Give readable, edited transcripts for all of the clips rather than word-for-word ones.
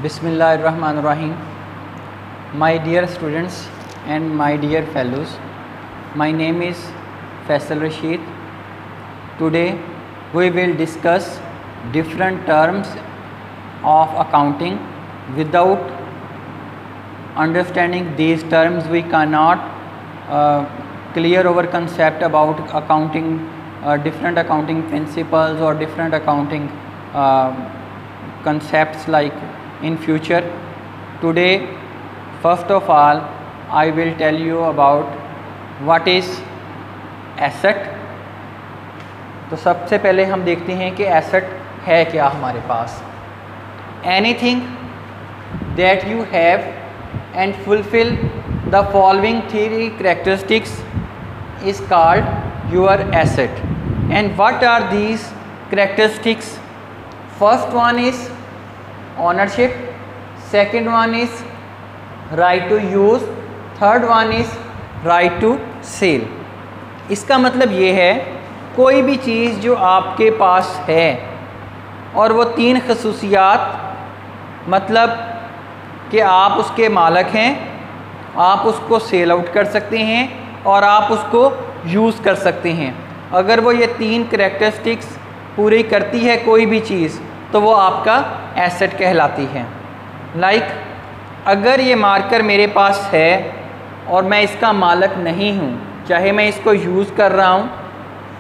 Bismillahirrahmanirrahim. My dear students and my dear fellows, my name is Faisal Rashid. Today we will discuss different terms of accounting. Without understanding these terms, we cannot clear our concept about accounting, different accounting principles or different accounting concepts like in future. Today, first of all, I will tell you about what is asset. तो सबसे पहले हम देखते हैं कि asset है क्या हमारे पास. Anything that you have and fulfil the following three characteristics is called your asset. And what are these characteristics? First one is ownership, second one is right to use, third one is right to sell. इसका मतलब ये है कोई भी चीज़ जो आपके पास है और वो तीन खसूसियात, मतलब कि आप उसके मालिक हैं, आप उसको सेल आउट कर सकते हैं और आप उसको यूज़ कर सकते हैं. अगर वो ये तीन करैक्टरिस्टिक्स पूरी करती है कोई भी चीज़ तो वो आपका एसेट कहलाती है. लाइक अगर ये मार्कर मेरे पास है और मैं इसका मालिक नहीं हूँ, चाहे मैं इसको यूज़ कर रहा हूँ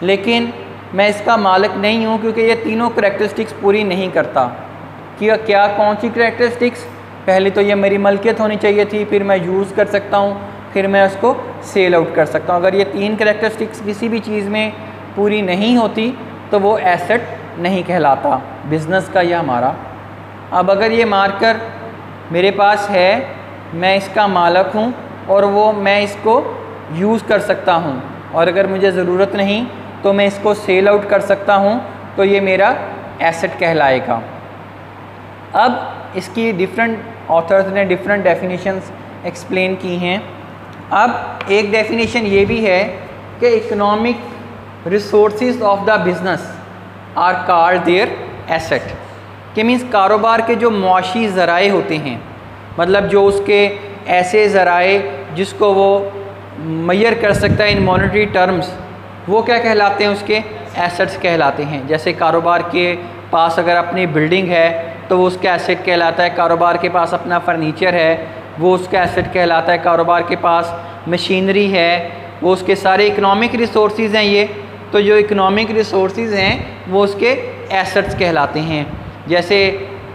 लेकिन मैं इसका मालिक नहीं हूँ क्योंकि ये तीनों करैक्टरिस्टिक्स पूरी नहीं करता. कि क्या कौन सी करैक्टरिस्टिक्स? पहले तो ये मेरी मलकियत होनी चाहिए थी, फिर मैं यूज़ कर सकता हूँ, फिर मैं उसको सेल आउट कर सकता हूँ. अगर ये तीन करैक्टरिस्टिक्स किसी भी चीज़ में पूरी नहीं होती तो वो एसेट नहीं कहलाता बिज़नेस का या हमारा. अब अगर ये मार्कर मेरे पास है, मैं इसका मालिक हूँ और वो मैं इसको यूज़ कर सकता हूँ और अगर मुझे ज़रूरत नहीं तो मैं इसको सेल आउट कर सकता हूँ, तो ये मेरा एसेट कहलाएगा. अब इसकी डिफरेंट ऑथर्स ने डिफरेंट डेफिनेशंस एक्सप्लेन की हैं. अब एक डेफिनेशन ये भी है कि economic resources of the business are called their asset. कि मीन्स कारोबार के जो मुआशी ज़राए होते हैं, मतलब जो उसके ऐसे ज़राए जिसको वो मेजर कर सकता है इन मॉनेटरी टर्म्स, वो क्या कहलाते हैं? उसके एसेट्स कहलाते हैं. जैसे कारोबार के पास अगर अपनी बिल्डिंग है तो वो उसका एसेट कहलाता है. कारोबार के पास अपना फर्नीचर है वो उसका एसेट कहलाता है. कारोबार के पास मशीनरी है वो उसके सारे इकनॉमिक रिसोर्सेज हैं. ये तो जो इकनॉमिक रिसोर्सेज हैं वो उसके एसेट्स कहलाते हैं. जैसे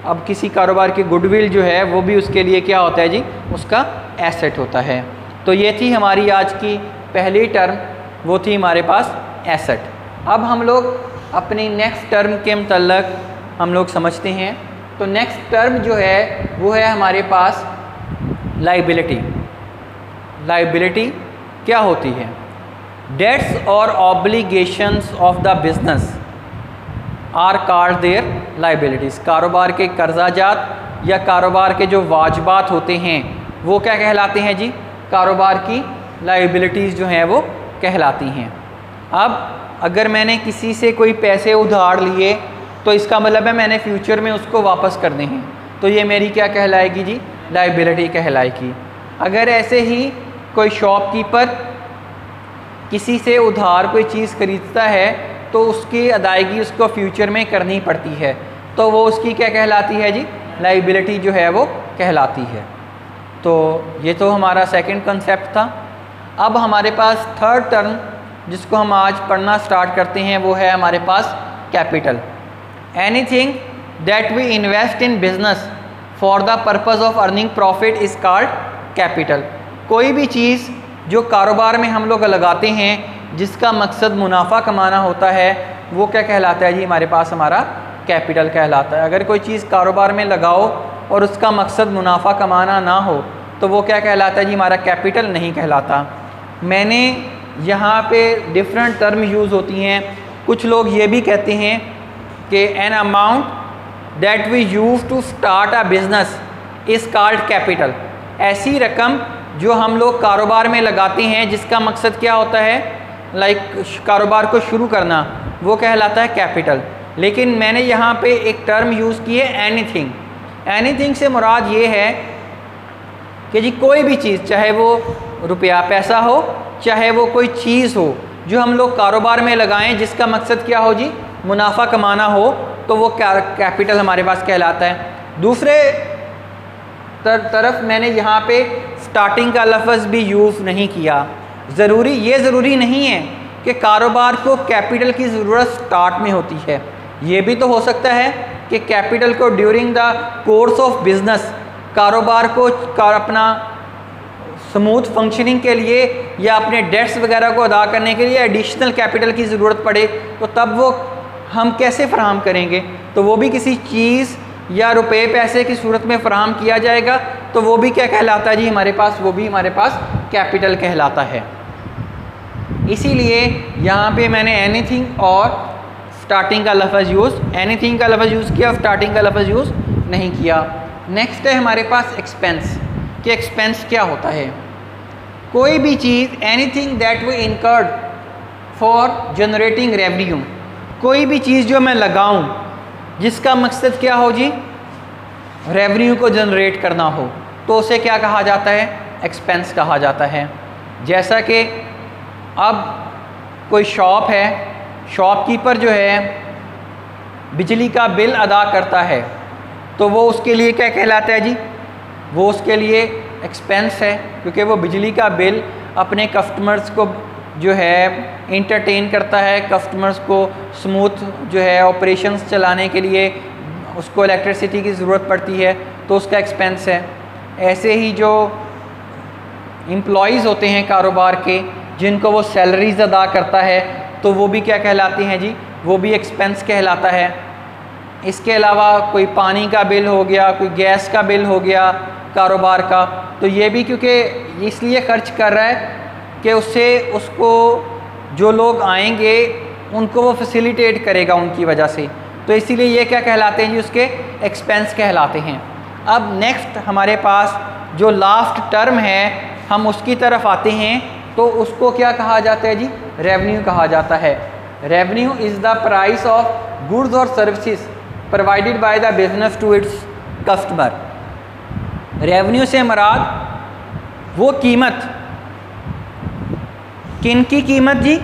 अब किसी कारोबार की गुडविल जो है वो भी उसके लिए क्या होता है जी? उसका एसेट होता है. तो ये थी हमारी आज की पहली टर्म, वो थी हमारे पास एसेट. अब हम लोग अपनी नेक्स्ट टर्म के मतलब हम लोग समझते हैं. तो नेक्स्ट टर्म जो है वो है हमारे पास लायबिलिटी. लायबिलिटी क्या होती है? डेट्स और obligations of the business are called their liabilities. कारोबार के कर्जाजात या कारोबार के जो वाजबात होते हैं वो क्या कहलाते हैं जी? कारोबार की लायबिलिटीज़ जो हैं वो कहलाती हैं. अब अगर मैंने किसी से कोई पैसे उधार लिए तो इसका मतलब है मैंने फ्यूचर में उसको वापस करने हैं, तो ये मेरी क्या कहलाएगी जी? लायबिलिटी कहलाएगी. अगर ऐसे ही कोई शॉपकीपर किसी से उधार कोई चीज़ खरीदता है तो उसकी अदायगी उसको फ्यूचर में करनी पड़ती है, तो वो उसकी क्या कहलाती है जी? लायबिलिटी जो है वो कहलाती है. तो ये तो हमारा सेकंड कंसेप्ट था. अब हमारे पास थर्ड टर्म जिसको हम आज पढ़ना स्टार्ट करते हैं वो है हमारे पास capital. Anything that we invest in business for the purpose of earning profit is called capital. कोई भी चीज़ जो कारोबार में हम लोग लगाते हैं जिसका मकसद मुनाफा कमाना होता है वो क्या कहलाता है जी? हमारे पास हमारा कैपिटल कहलाता है. अगर कोई चीज़ कारोबार में लगाओ और उसका मकसद मुनाफा कमाना ना हो तो वो क्या कहलाता है जी? हमारा कैपिटल नहीं कहलाता. मैंने यहाँ पे डिफरेंट टर्म यूज़ होती हैं. कुछ लोग ये भी कहते हैं कि an amount that we use to start a business is called capital. ऐसी रकम जो हम लोग कारोबार में लगाते हैं जिसका मकसद क्या होता है? लाइक कारोबार को शुरू करना, वो कहलाता है कैपिटल. लेकिन मैंने यहाँ पे एक टर्म यूज़ की है एनीथिंग. एनीथिंग से मुराद ये है कि जी कोई भी चीज़, चाहे वो रुपया पैसा हो, चाहे वो कोई चीज़ हो जो हम लोग कारोबार में लगाएं जिसका मकसद क्या हो जी, मुनाफा कमाना हो, तो वो कैपिटल हमारे पास कहलाता है। दूसरे तरफ मैंने यहाँ पे स्टार्टिंग का लफ्ज़ भी यूज़ नहीं किया। ये ज़रूरी नहीं है कि कारोबार को कैपिटल की ज़रूरत स्टार्ट में होती है। ये भी तो हो सकता है कि कैपिटल को during the course of business, कारोबार को अपना स्मूथ फंक्शनिंग के लिए या अपने डेट्स वगैरह को अदा करने के लिए एडिशनल कैपिटल की ज़रूरत पड़े, तो तब वो हम कैसे फ़राहम करेंगे? तो वो भी किसी चीज़ या रुपए पैसे की सूरत में फ़राहम किया जाएगा, तो वो भी क्या कहलाता है जी हमारे पास, वो भी हमारे पास कैपिटल कहलाता है। इसीलिए यहाँ पे मैंने एनीथिंग और स्टार्टिंग का लफ्ज़ यूज़ किया, स्टार्टिंग का लफ्ज़ यूज़ नहीं किया। नेक्स्ट है हमारे पास एक्सपेंस, कि एक्सपेंस क्या होता है। कोई भी चीज़, anything that we incurred for generating revenue, कोई भी चीज़ जो मैं लगाऊं जिसका मकसद क्या हो जी, रेवेन्यू को जनरेट करना हो, तो उसे क्या कहा जाता है, एक्सपेंस कहा जाता है। जैसा कि अब कोई शॉप है, शॉपकीपर जो है बिजली का बिल अदा करता है, तो वो उसके लिए क्या कहलाता है जी, वो उसके लिए एक्सपेंस है, क्योंकि वो बिजली का बिल अपने कस्टमर्स को जो है इंटरटेन करता है, कस्टमर्स को स्मूथ जो है ऑपरेशंस चलाने के लिए उसको इलेक्ट्रिसिटी की ज़रूरत पड़ती है, तो उसका एक्सपेंस है। ऐसे ही जो एम्प्लॉइज़ होते हैं कारोबार के, जिनको वो सैलरीज अदा करता है, तो वो भी क्या कहलाते हैं जी, वो भी एक्सपेंस कहलाता है। इसके अलावा कोई पानी का बिल हो गया, कोई गैस का बिल हो गया कारोबार का, तो ये भी क्योंकि इसलिए खर्च कर रहा है कि उससे उसको जो लोग आएंगे उनको वो फैसिलिटेट करेगा उनकी वजह से, तो इसीलिए ये क्या कहलाते हैं जी, उसके एक्सपेंस कहलाते हैं। अब नेक्स्ट हमारे पास जो लास्ट टर्म है हम उसकी तरफ आते हैं, तो उसको क्या कहा जाता है जी, रेवेन्यू कहा जाता है। Revenue is the price of goods और services provided by the business to its customer. Revenue से मुराद वो कीमत, किन की कीमत जी,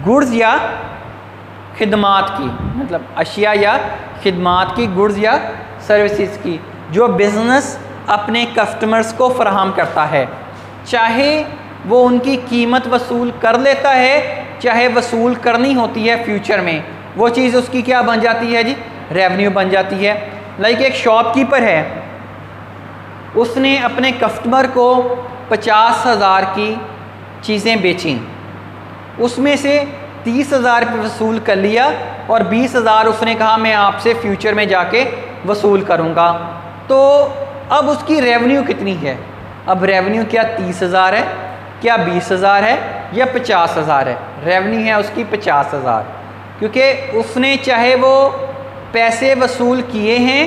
गुड्स या खिदमात की, मतलब अशिया या खिदमात की, गुड्स या सर्विसेज की, जो बिज़नेस अपने कस्टमर्स को फराहम करता है, चाहे वो उनकी कीमत वसूल कर लेता है, चाहे वसूल करनी होती है फ्यूचर में, वो चीज़ उसकी क्या बन जाती है जी, रेवेन्यू बन जाती है। लाइक एक शॉपकीपर है, उसने अपने कस्टमर को 50,000 की चीज़ें बेचीं, उसमें से 30,000 रुपये वसूल कर लिया और 20,000 उसने कहा मैं आपसे फ्यूचर में जाके वसूल करूँगा, तो अब उसकी रेवेन्यू कितनी है? अब रेवेन्यू क्या 30,000 है, क्या 20,000 है, या 50,000 है? रेवेन्यू है उसकी 50,000, क्योंकि उसने चाहे वो पैसे वसूल किए हैं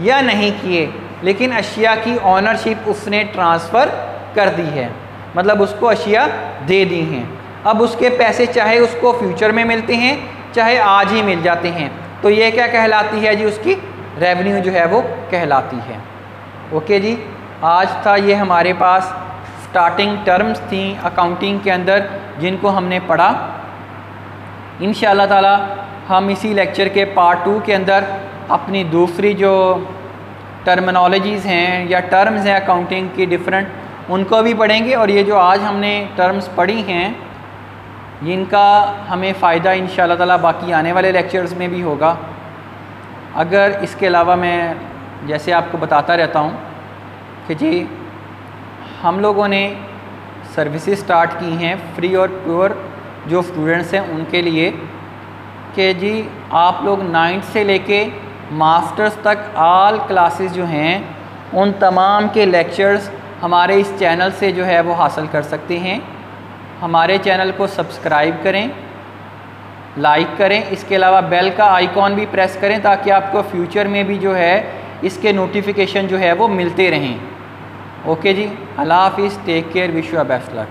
या नहीं किए, लेकिन अशिया की ऑनरशिप उसने ट्रांसफ़र कर दी है, मतलब उसको अशिया दे दी हैं। अब उसके पैसे चाहे उसको फ्यूचर में मिलते हैं, चाहे आज ही मिल जाते हैं, तो ये क्या कहलाती है जी, उसकी रेवेन्यू जो है वो कहलाती है। ओके जी, आज था ये हमारे पास स्टार्टिंग टर्म्स थी अकाउंटिंग के अंदर, जिनको हमने पढ़ा। इंशाअल्लाह ताला हम इसी लेक्चर के पार्ट 2 के अंदर अपनी दूसरी जो टर्मिनोलॉजीज़ हैं या टर्म्स हैं अकाउंटिंग की डिफरेंट, उनको भी पढ़ेंगे, और ये जो आज हमने टर्म्स पढ़ी हैं इनका हमें फ़ायदा इंशाअल्लाह ताला बाकी आने वाले लेक्चर्स में भी होगा। अगर इसके अलावा मैं जैसे आपको बताता रहता हूँ कि जी हम लोगों ने सर्विसेज स्टार्ट की हैं फ्री और प्योर जो स्टूडेंट्स हैं उनके लिए, कि जी आप लोग 9th से लेके मास्टर्स तक ऑल क्लासेस जो हैं उन तमाम के लेक्चर्स हमारे इस चैनल से जो है वो हासिल कर सकते हैं। हमारे चैनल को सब्सक्राइब करें, लाइक करें, इसके अलावा बेल का आइकॉन भी प्रेस करें ताकि आपको फ्यूचर में भी जो है इसके नोटिफिकेशन जो है वो मिलते रहें। ओके जी, अल्लाह हाफिज़, take care, wish you best luck.